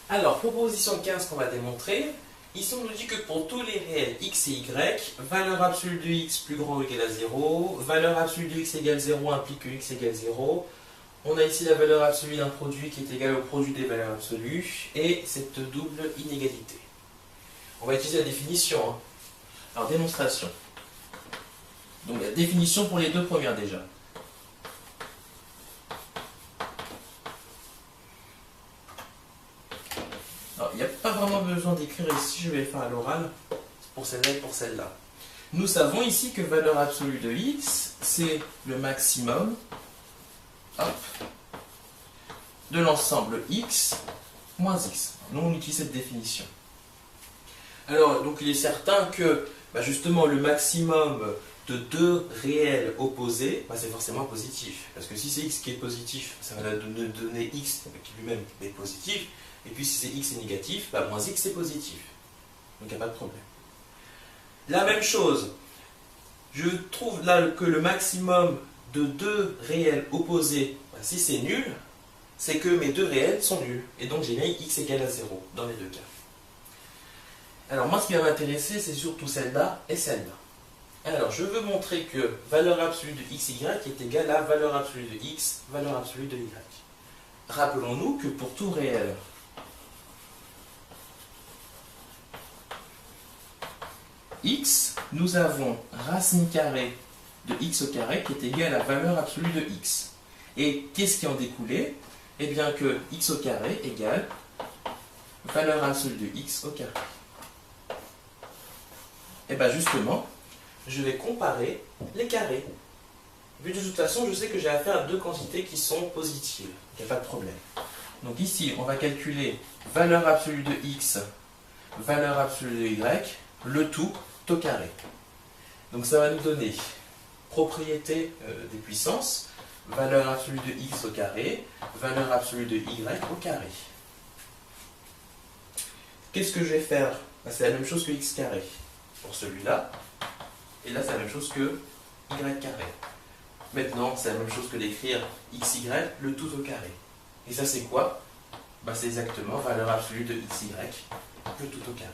Alors, proposition 15 qu'on va démontrer. Ici, on nous dit que pour tous les réels x et y, valeur absolue de x plus grand ou égal à 0, valeur absolue de x égale 0 implique que x égale 0. On a ici la valeur absolue d'un produit qui est égale au produit des valeurs absolues et cette double inégalité. On va utiliser la définition. Alors, démonstration. Donc, la définition pour les deux premières déjà. Alors, il n'y a pas vraiment besoin d'écrire ici, je vais le faire à l'oral, pour celle-là et pour celle-là. Nous savons ici que valeur absolue de x, c'est le maximum de l'ensemble x moins x. Nous, on utilise cette définition. Alors, donc, il est certain que, justement, le maximum de deux réels opposés, c'est forcément positif. Parce que si c'est x qui est positif, ça va nous donner x qui lui-même est positif. Et puis si c'est x est négatif, moins x c'est positif. Donc il n'y a pas de problème. La même chose, je trouve là que le maximum de deux réels opposés, si c'est nul, c'est que mes deux réels sont nuls. Et donc j'ai bien x égale à 0 dans les deux cas. Alors moi ce qui va m'intéresser, c'est surtout celle-là et celle-là. Alors je veux montrer que valeur absolue de x, y est égale à valeur absolue de x, valeur absolue de y. Rappelons-nous que pour tout réel, x, nous avons racine carrée de x au carré qui est égale à la valeur absolue de x. Et qu'est-ce qui en découlait? Eh bien que x au carré égale valeur absolue de x au carré. Et bien justement, je vais comparer les carrés. Vu de toute façon, je sais que j'ai affaire à deux quantités qui sont positives. Il n'y a pas de problème. Donc ici, on va calculer valeur absolue de x, valeur absolue de y, le tout au carré. Donc ça va nous donner propriété des puissances, valeur absolue de x au carré, valeur absolue de y au carré. Qu'est-ce que je vais faire? C'est la même chose que x carré pour celui-là, et là c'est la même chose que y carré. Maintenant, c'est la même chose que d'écrire xy, le tout au carré. Et ça c'est quoi? C'est exactement valeur absolue de xy, le tout au carré.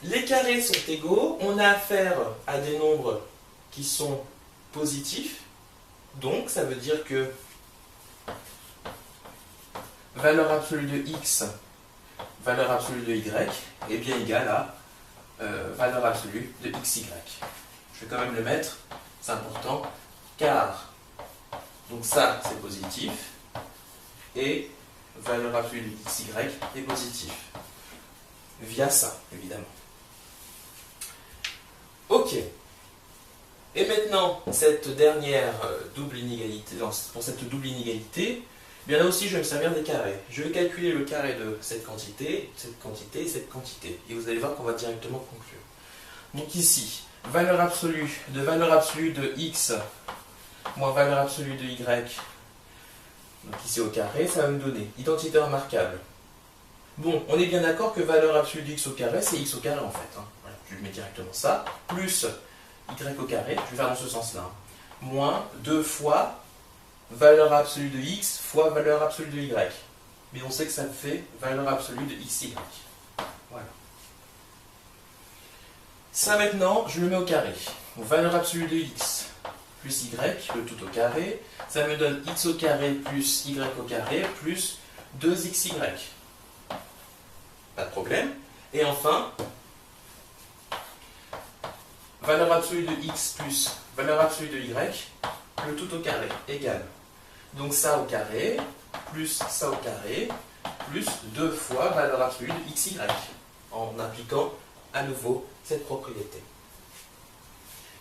Les carrés sont égaux, on a affaire à des nombres qui sont positifs, donc ça veut dire que valeur absolue de x, valeur absolue de y est bien égale à valeur absolue de xy. Je vais quand même le mettre, c'est important, car donc ça c'est positif, et valeur absolue de xy est positif, via ça évidemment. Ok. Et maintenant, cette dernière double inégalité, pour cette double inégalité, bien là aussi je vais me servir des carrés. Je vais calculer le carré de cette quantité et cette quantité. Et vous allez voir qu'on va directement conclure. Donc ici, valeur absolue de x moins valeur absolue de y. Donc ici au carré, ça va me donner identité remarquable. Bon, on est bien d'accord que valeur absolue de x au carré, c'est x au carré en fait. Voilà, je mets directement ça, plus y au carré, je vais faire dans ce sens-là, moins 2 fois valeur absolue de x fois valeur absolue de y. Mais on sait que ça me fait valeur absolue de xy. Voilà. Ça maintenant, je le mets au carré. Donc, valeur absolue de x plus y, le tout au carré, ça me donne x au carré plus y au carré plus 2xy. Pas de problème. Et enfin, valeur absolue de x plus valeur absolue de y, le tout au carré, égale. Donc ça au carré, plus ça au carré, plus 2 fois valeur absolue de xy, en appliquant à nouveau cette propriété.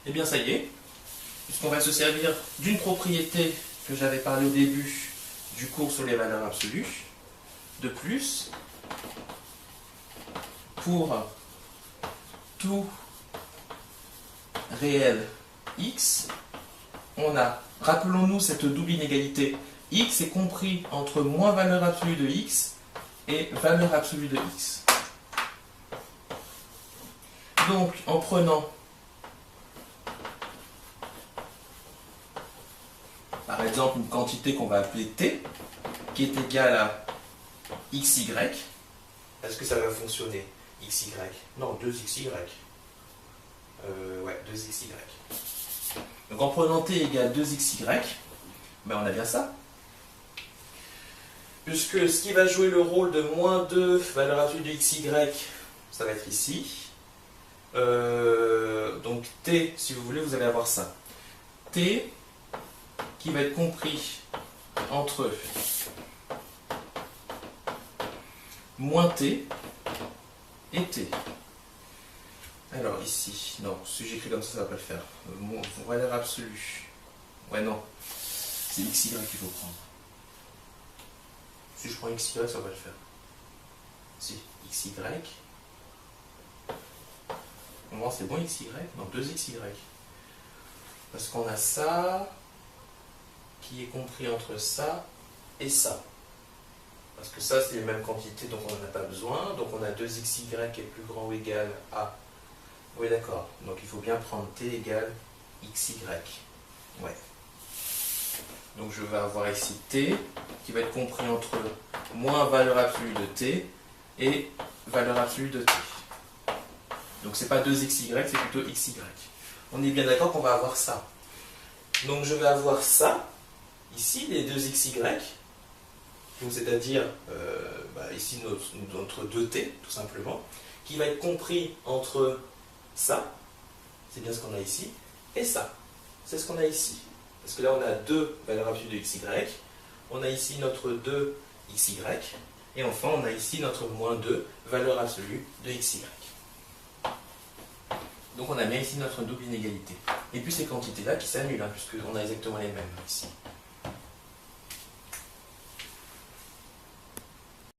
Et bien ça y est, puisqu'on va se servir d'une propriété que j'avais parlé au début du cours sur les valeurs absolues, de plus, pour tout réel x, on a, rappelons-nous cette double inégalité, x est compris entre moins valeur absolue de x et valeur absolue de x. Donc, en prenant, par exemple, une quantité qu'on va appeler t, qui est égal à xy. Est-ce que ça va fonctionner? Xy? Non, 2xy. Ouais, 2xy. Donc en prenant t égale 2xy, ben on a bien ça. Puisque ce qui va jouer le rôle de moins 2 valeur absolue de xy, ça va être ici. Donc t, si vous voulez, vous allez avoir ça. T qui va être compris entre moins t et t. Alors ici, non, si j'écris comme ça va pas le faire. Valeur absolue. Ouais, non. C'est xy qu'il faut prendre. Si je prends xy, ça va le faire. Si, xy. Comment c'est bon xy? Non, 2xy. Parce qu'on a ça qui est compris entre ça et ça. Parce que ça, c'est les mêmes quantités, donc on n'en a pas besoin. Donc on a 2xy qui est plus grand ou égal à... Oui, d'accord. Donc il faut bien prendre t égale xy. Ouais. Donc je vais avoir ici t qui va être compris entre moins valeur absolue de t et valeur absolue de t. Donc c'est pas 2xy, c'est plutôt xy. On est bien d'accord qu'on va avoir ça. Donc je vais avoir ça, ici, les 2xy, donc c'est-à-dire ici notre 2t, tout simplement, qui va être compris entre ça, c'est bien ce qu'on a ici, et ça, c'est ce qu'on a ici. Parce que là on a deux valeurs absolues de xy, on a ici notre 2xy, et enfin on a ici notre moins 2 valeur absolue de xy. Donc on a bien ici notre double inégalité. Et puis ces quantités-là qui s'annulent, puisqu'on a exactement les mêmes ici.